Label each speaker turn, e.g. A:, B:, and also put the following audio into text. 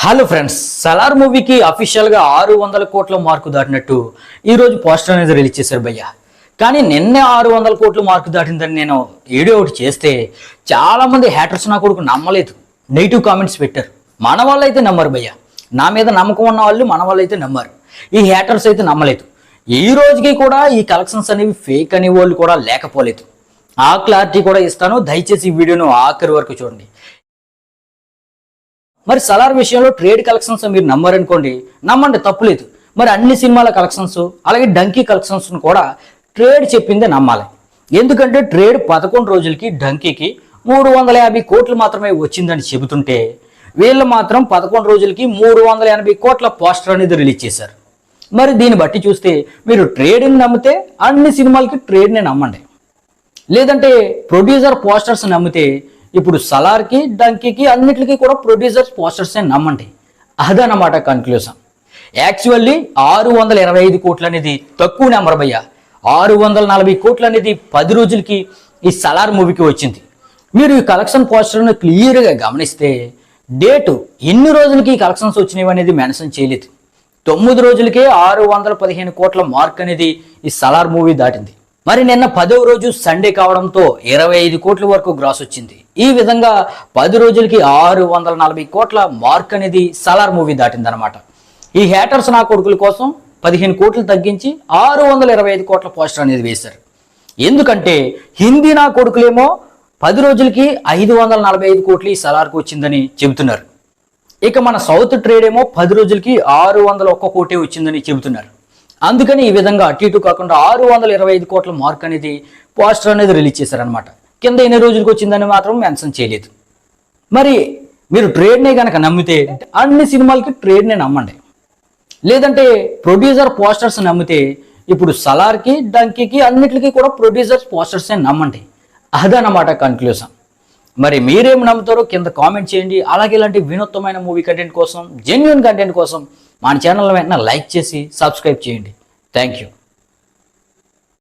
A: Hello friends, Salaar మూవీకి అఫీషియల్గా 600 కోట్ల మార్కు దాటినట్టు ఈరోజు పోస్టర్ అనేది రిలీజ్ చేశారు భయ్య. కానీ నిన్నే 600 కోట్ల మార్కు దాటిందని నేను వీడియో ఒకటి చేస్తే చాలామంది హ్యాటర్స్ నా కొడుకు నమ్మలేదు, నెగిటివ్ కామెంట్స్ పెట్టారు. మన వాళ్ళు అయితే నమ్మరు భయ్య, నా మీద నమ్మకం ఉన్న వాళ్ళు మన వాళ్ళు అయితే నమ్మారు, ఈ హ్యాటర్స్ అయితే నమ్మలేదు. ఈ రోజుకి కూడా ఈ కలెక్షన్స్ అనేవి ఫేక్ అనే వాళ్ళు కూడా లేకపోలేదు. ఆ క్లారిటీ కూడా ఇస్తాను, దయచేసి ఈ వీడియోను ఆఖరి వరకు చూడండి. మరి సలార్ విషయంలో ట్రేడ్ కలెక్షన్స్ మీరు నమ్మారనుకోండి, నమ్మండి, తప్పులేదు. మరి అన్ని సినిమాల కలెక్షన్స్ అలాగే డంకీ కలెక్షన్స్ కూడా ట్రేడ్ చెప్పిందే నమ్మాలి. ఎందుకంటే ట్రేడ్ 11 రోజులకి డంకీకి 350 కోట్లు మాత్రమే వచ్చిందని చెబుతుంటే వీళ్ళు మాత్రం 11 రోజులకి 380 కోట్ల పోస్టర్ అనేది రిలీజ్ చేశారు. మరి దీన్ని బట్టి చూస్తే మీరు ట్రేడ్ని నమ్మితే అన్ని సినిమాలకి ట్రేడ్ని నమ్మండి, లేదంటే ప్రొడ్యూసర్ పోస్టర్స్ నమ్మితే ఇప్పుడు సలార్కి డంకీకి అన్నిటికీ కూడా ప్రొడ్యూసర్స్ పోస్టర్సే నమ్మండి. అదనమాట కన్క్లూజన్. యాక్చువల్లీ 625 కోట్లు అనేది తక్కువ నెంబర్ భయ్య. 640 కోట్లు అనేది 10 రోజులకి ఈ సలార్ మూవీకి వచ్చింది. మీరు ఈ కలెక్షన్ పోస్టర్ను క్లియర్గా గమనిస్తే డేటు ఎన్ని రోజులకి ఈ కలెక్షన్స్ వచ్చినవి అనేది మెన్షన్ చేయలేదు. 9 రోజులకే 615 కోట్ల మార్క్ అనేది ఈ సలార్ మూవీ దాటింది. మరి నిన్న 10వ రోజు సండే కావడంతో 25 కోట్ల వరకు గ్రాస్ వచ్చింది. ఈ విధంగా 10 రోజులకి 640 కోట్ల మార్క్ అనేది సలార్ మూవీ దాటిందనమాట. ఈ హ్యాటర్స్ నా కొడుకుల కోసం 15 కోట్లు తగ్గించి 625 కోట్ల పోస్టర్ అనేది వేశారు. ఎందుకంటే హిందీ నా కొడుకులేమో 10 రోజులకి 545 కోట్లు ఈ సలార్కు వచ్చిందని చెబుతున్నారు. ఇక మన సౌత్ ట్రేడ్ ఏమో 10 రోజులకి 601 కోటే వచ్చిందని చెబుతున్నారు. అందుకని ఈ విధంగా అటు ఇటు కాకుండా 625 కోట్ల మార్క్ అనేది పోస్టర్ అనేది రిలీజ్ చేశారనమాట. కింద ఎన్ని రోజులకు వచ్చిందని మాత్రం మెన్షన్ చేయలేదు. మరి మీరు ట్రేడ్నే కనుక నమ్మితే అన్ని సినిమాలకి ట్రేడ్నే నమ్మండి, లేదంటే ప్రొడ్యూసర్ పోస్టర్స్ నమ్మితే ఇప్పుడు సలార్కి డంకీకి అన్నిటికీ కూడా ప్రొడ్యూసర్స్ పోస్టర్సే నమ్మండి. అదనమాట కన్క్లూజన్. మరి మీరేం నమ్ముతారో కింద కామెంట్ చేయండి. అలాగే ఇలాంటి వినూత్నమైన మూవీ కంటెంట్ కోసం, జెన్యూన్ కంటెంట్ కోసం మన ఛానల్ వెంటనే లైక్ చేసి సబ్స్క్రైబ్ చేయండి. Thank you.